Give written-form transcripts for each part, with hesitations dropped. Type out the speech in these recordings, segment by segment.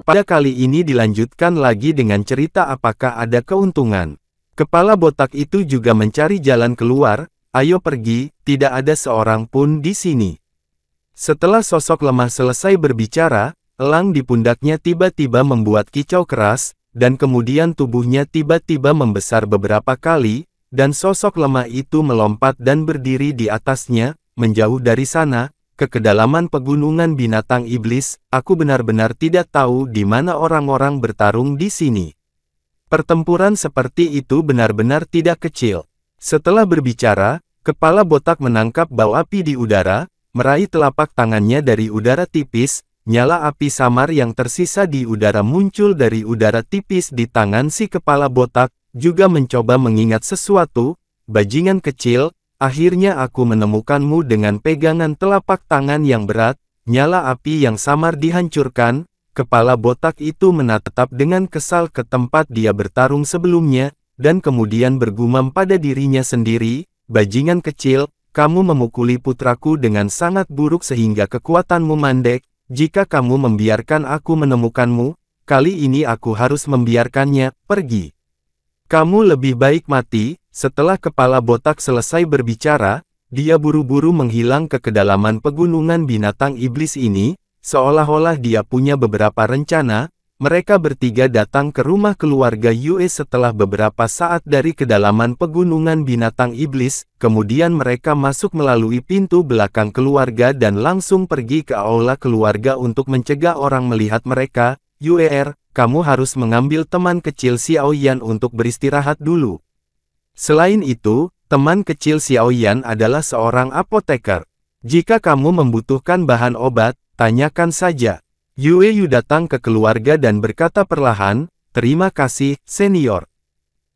Pada kali ini dilanjutkan lagi dengan cerita apakah ada keuntungan. Kepala botak itu juga mencari jalan keluar, ayo pergi, tidak ada seorang pun di sini. Setelah sosok lemah selesai berbicara, elang di pundaknya tiba-tiba membuat kicau keras, dan kemudian tubuhnya tiba-tiba membesar beberapa kali, dan sosok lemah itu melompat dan berdiri di atasnya, menjauh dari sana, ke kedalaman pegunungan binatang iblis. Aku benar-benar tidak tahu di mana orang-orang bertarung di sini. Pertempuran seperti itu benar-benar tidak kecil. Setelah berbicara, kepala botak menangkap bau api di udara, meraih telapak tangannya dari udara tipis, nyala api samar yang tersisa di udara muncul dari udara tipis di tangan si kepala botak, juga mencoba mengingat sesuatu. Bajingan kecil, akhirnya aku menemukanmu dengan pegangan telapak tangan yang berat, nyala api yang samar dihancurkan. Kepala botak itu menatap dengan kesal ke tempat dia bertarung sebelumnya, dan kemudian bergumam pada dirinya sendiri, bajingan kecil, kamu memukuli putraku dengan sangat buruk sehingga kekuatanmu mandek. Jika kamu membiarkan aku menemukanmu, kali ini aku harus membiarkannya pergi. Kamu lebih baik mati. Setelah kepala botak selesai berbicara, dia buru-buru menghilang ke kedalaman pegunungan binatang iblis ini, seolah-olah dia punya beberapa rencana. Mereka bertiga datang ke rumah keluarga Yue setelah beberapa saat dari kedalaman pegunungan binatang iblis, kemudian mereka masuk melalui pintu belakang keluarga dan langsung pergi ke aula keluarga untuk mencegah orang melihat mereka. Yue, kamu harus mengambil teman kecil Xiao Yan untuk beristirahat dulu. Selain itu, teman kecil Xiao Yan adalah seorang apoteker. Jika kamu membutuhkan bahan obat, tanyakan saja. Yue Yu datang ke keluarga dan berkata perlahan, terima kasih, senior.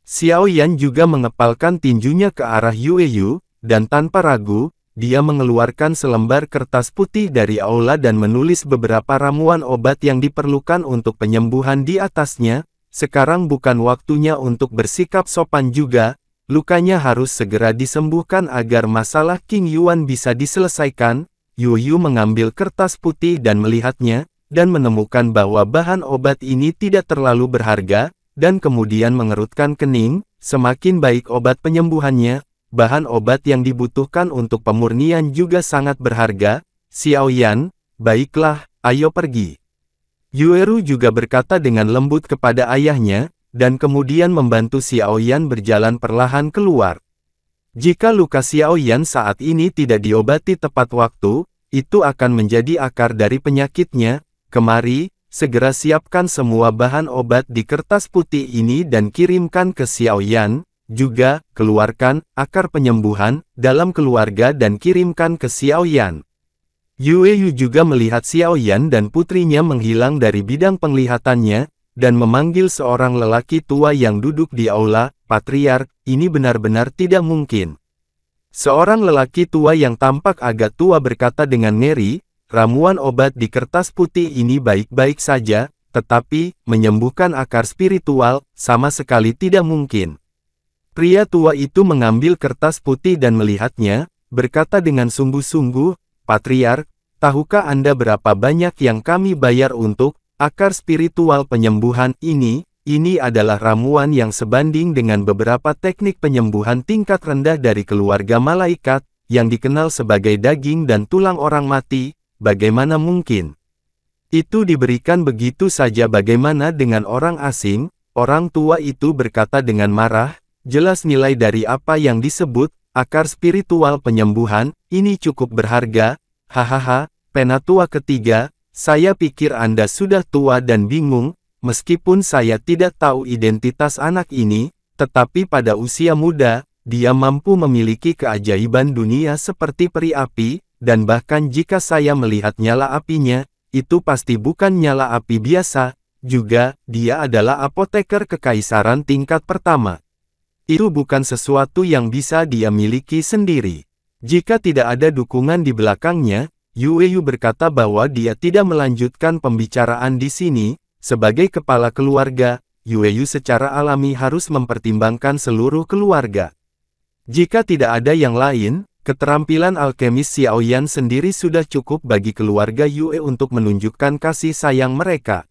Xiao Yan juga mengepalkan tinjunya ke arah Yue Yu, dan tanpa ragu, dia mengeluarkan selembar kertas putih dari aula dan menulis beberapa ramuan obat yang diperlukan untuk penyembuhan di atasnya. Sekarang bukan waktunya untuk bersikap sopan juga. Lukanya harus segera disembuhkan agar masalah King Yuan bisa diselesaikan. Yu Yu mengambil kertas putih dan melihatnya, dan menemukan bahwa bahan obat ini tidak terlalu berharga, dan kemudian mengerutkan kening. Semakin baik obat penyembuhannya, bahan obat yang dibutuhkan untuk pemurnian juga sangat berharga. Xiao Yan, baiklah, ayo pergi. Yueru juga berkata dengan lembut kepada ayahnya, dan kemudian membantu Xiao Yan berjalan perlahan keluar. Jika luka Xiao Yan saat ini tidak diobati tepat waktu, itu akan menjadi akar dari penyakitnya. Kemari, segera siapkan semua bahan obat di kertas putih ini dan kirimkan ke Xiao Yan. Juga, keluarkan akar penyembuhan dalam keluarga dan kirimkan ke Xiao Yan. Yue Yu juga melihat Xiao Yan dan putrinya menghilang dari bidang penglihatannya, dan memanggil seorang lelaki tua yang duduk di aula. Patriark, ini benar-benar tidak mungkin. Seorang lelaki tua yang tampak agak tua berkata dengan ngeri, ramuan obat di kertas putih ini baik-baik saja, tetapi, menyembuhkan akar spiritual, sama sekali tidak mungkin. Pria tua itu mengambil kertas putih dan melihatnya, berkata dengan sungguh-sungguh, Patriark, tahukah Anda berapa banyak yang kami bayar untuk akar spiritual penyembuhan ini? Ini adalah ramuan yang sebanding dengan beberapa teknik penyembuhan tingkat rendah dari keluarga malaikat, yang dikenal sebagai daging dan tulang orang mati. Bagaimana mungkin itu diberikan begitu saja? Bagaimana dengan orang asing? Orang tua itu berkata dengan marah, jelas nilai dari apa yang disebut akar spiritual penyembuhan ini cukup berharga. Hahaha, penatua ketiga, saya pikir Anda sudah tua dan bingung. Meskipun saya tidak tahu identitas anak ini, tetapi pada usia muda, dia mampu memiliki keajaiban dunia seperti peri api, dan bahkan jika saya melihat nyala apinya, itu pasti bukan nyala api biasa. Juga, dia adalah apoteker kekaisaran tingkat pertama. Itu bukan sesuatu yang bisa dia miliki sendiri. Jika tidak ada dukungan di belakangnya, Yue Yu berkata bahwa dia tidak melanjutkan pembicaraan di sini. Sebagai kepala keluarga, Yue Yu secara alami harus mempertimbangkan seluruh keluarga. Jika tidak ada yang lain, keterampilan alkemis Xiao Yan sendiri sudah cukup bagi keluarga Yue untuk menunjukkan kasih sayang mereka.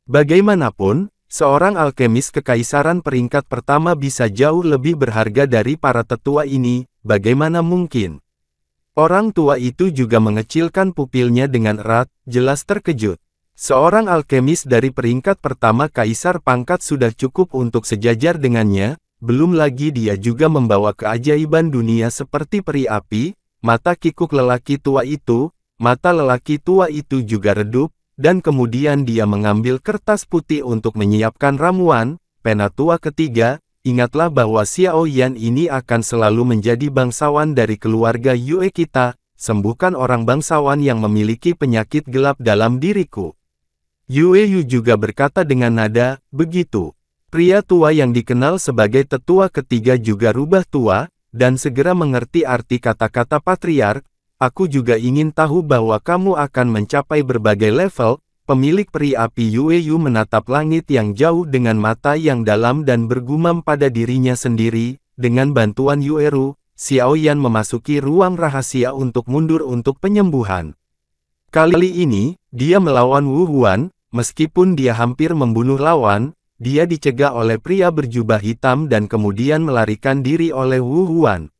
Bagaimanapun, seorang alkemis kekaisaran peringkat pertama bisa jauh lebih berharga dari para tetua ini, bagaimana mungkin? Orang tua itu juga mengecilkan pupilnya dengan erat, jelas terkejut. Seorang alkemis dari peringkat pertama kaisar pangkat sudah cukup untuk sejajar dengannya, belum lagi dia juga membawa keajaiban dunia seperti peri api, mata kikuk lelaki tua itu, mata lelaki tua itu juga redup, dan kemudian dia mengambil kertas putih untuk menyiapkan ramuan, pena tua ketiga, ingatlah bahwa Xiao Yan ini akan selalu menjadi bangsawan dari keluarga Yue kita, sembuhkan orang bangsawan yang memiliki penyakit gelap dalam diriku. Yue Yu juga berkata dengan nada, begitu. Pria tua yang dikenal sebagai tetua ketiga juga rubah tua, dan segera mengerti arti kata-kata patriark. Aku juga ingin tahu bahwa kamu akan mencapai berbagai level. Pemilik peri api Yue Yu menatap langit yang jauh dengan mata yang dalam dan bergumam pada dirinya sendiri. Dengan bantuan Yue Ru, Xiao Yan memasuki ruang rahasia untuk mundur untuk penyembuhan. Kali ini, dia melawan Wu Huan. Meskipun dia hampir membunuh lawan, dia dicegah oleh pria berjubah hitam dan kemudian melarikan diri oleh Wu Huan.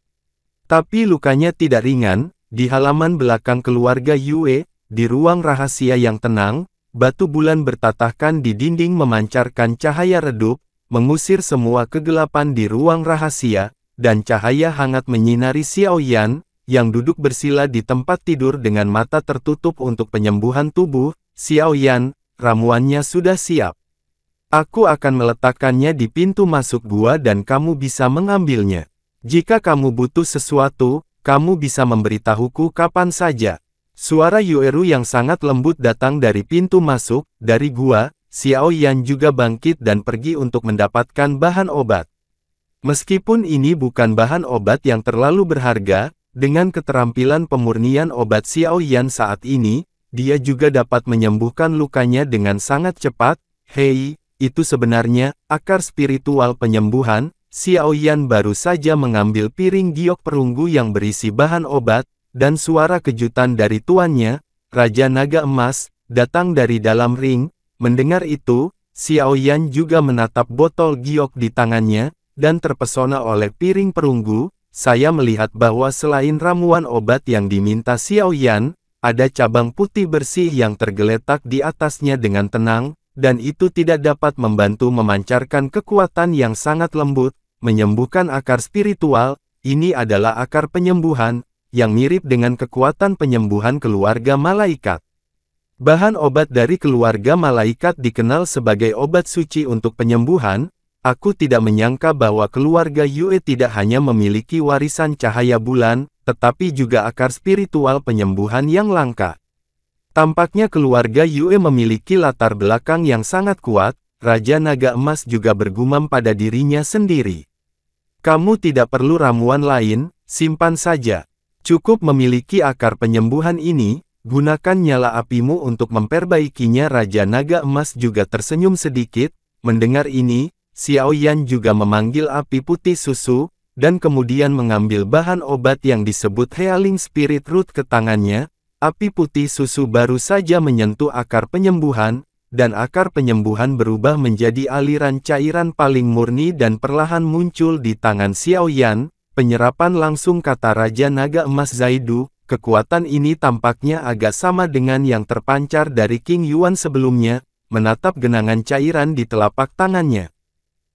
Tapi lukanya tidak ringan. Di halaman belakang keluarga Yue, di ruang rahasia yang tenang, batu bulan bertatahkan di dinding memancarkan cahaya redup, mengusir semua kegelapan di ruang rahasia, dan cahaya hangat menyinari Xiao Yan, yang duduk bersila di tempat tidur dengan mata tertutup untuk penyembuhan tubuh. Xiao Yan, ramuannya sudah siap. Aku akan meletakkannya di pintu masuk gua dan kamu bisa mengambilnya. Jika kamu butuh sesuatu, kamu bisa memberitahuku kapan saja. Suara Yue Ru yang sangat lembut datang dari pintu masuk, dari gua. Xiao Yan juga bangkit dan pergi untuk mendapatkan bahan obat. Meskipun ini bukan bahan obat yang terlalu berharga, dengan keterampilan pemurnian obat Xiao Yan saat ini, dia juga dapat menyembuhkan lukanya dengan sangat cepat. Hei, itu sebenarnya akar spiritual penyembuhan. Xiao Yan baru saja mengambil piring giok perunggu yang berisi bahan obat, dan suara kejutan dari tuannya, Raja Naga Emas, datang dari dalam ring. Mendengar itu, Xiao Yan juga menatap botol giok di tangannya, dan terpesona oleh piring perunggu. Saya melihat bahwa selain ramuan obat yang diminta Xiao Yan, ada cabang putih bersih yang tergeletak di atasnya dengan tenang, dan itu tidak dapat membantu memancarkan kekuatan yang sangat lembut, menyembuhkan akar spiritual. Ini adalah akar penyembuhan, yang mirip dengan kekuatan penyembuhan keluarga malaikat. Bahan obat dari keluarga malaikat dikenal sebagai obat suci untuk penyembuhan. Aku tidak menyangka bahwa keluarga Yue tidak hanya memiliki warisan cahaya bulan, tetapi juga akar spiritual penyembuhan yang langka. Tampaknya keluarga Yue memiliki latar belakang yang sangat kuat. Raja Naga Emas juga bergumam pada dirinya sendiri. Kamu tidak perlu ramuan lain, simpan saja. Cukup memiliki akar penyembuhan ini, gunakan nyala apimu untuk memperbaikinya. Raja Naga Emas juga tersenyum sedikit. Mendengar ini, Xiao Yan juga memanggil api putih susu, dan kemudian mengambil bahan obat yang disebut Healing Spirit Root ke tangannya. Api putih susu baru saja menyentuh akar penyembuhan, dan akar penyembuhan berubah menjadi aliran cairan paling murni dan perlahan muncul di tangan Xiao Yan. Penyerapan langsung, kata Raja Naga Emas Zaidu. Kekuatan ini tampaknya agak sama dengan yang terpancar dari King Yuan sebelumnya, menatap genangan cairan di telapak tangannya.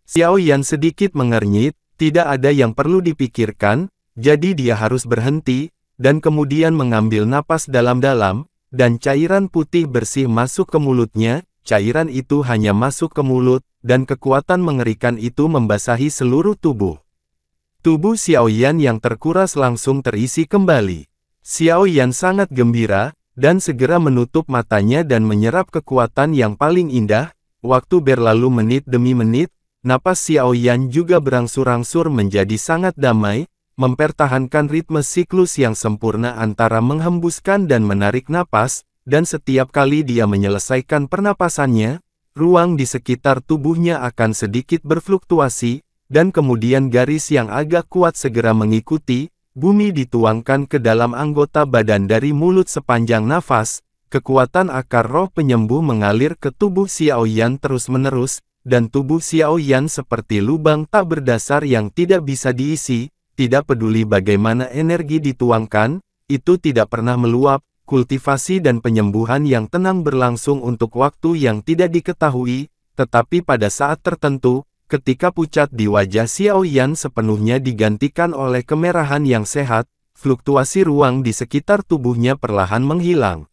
Xiao Yan sedikit mengernyit, tidak ada yang perlu dipikirkan, jadi dia harus berhenti, dan kemudian mengambil napas dalam-dalam, dan cairan putih bersih masuk ke mulutnya. Cairan itu hanya masuk ke mulut, dan kekuatan mengerikan itu membasahi seluruh tubuh. Tubuh Xiao Yan yang terkuras langsung terisi kembali. Xiao Yan sangat gembira, dan segera menutup matanya dan menyerap kekuatan yang paling indah. Waktu berlalu menit demi menit, napas Xiao Yan juga berangsur-angsur menjadi sangat damai, mempertahankan ritme siklus yang sempurna antara menghembuskan dan menarik napas, dan setiap kali dia menyelesaikan pernapasannya, ruang di sekitar tubuhnya akan sedikit berfluktuasi, dan kemudian garis yang agak kuat segera mengikuti. Bumi dituangkan ke dalam anggota badan dari mulut sepanjang nafas. kekuatan akar roh penyembuh mengalir ke tubuh Xiao Yan terus-menerus, dan tubuh Xiao Yan seperti lubang tak berdasar yang tidak bisa diisi, tidak peduli bagaimana energi dituangkan, itu tidak pernah meluap. Kultivasi dan penyembuhan yang tenang berlangsung untuk waktu yang tidak diketahui, tetapi pada saat tertentu, ketika pucat di wajah Xiao Yan sepenuhnya digantikan oleh kemerahan yang sehat, fluktuasi ruang di sekitar tubuhnya perlahan menghilang.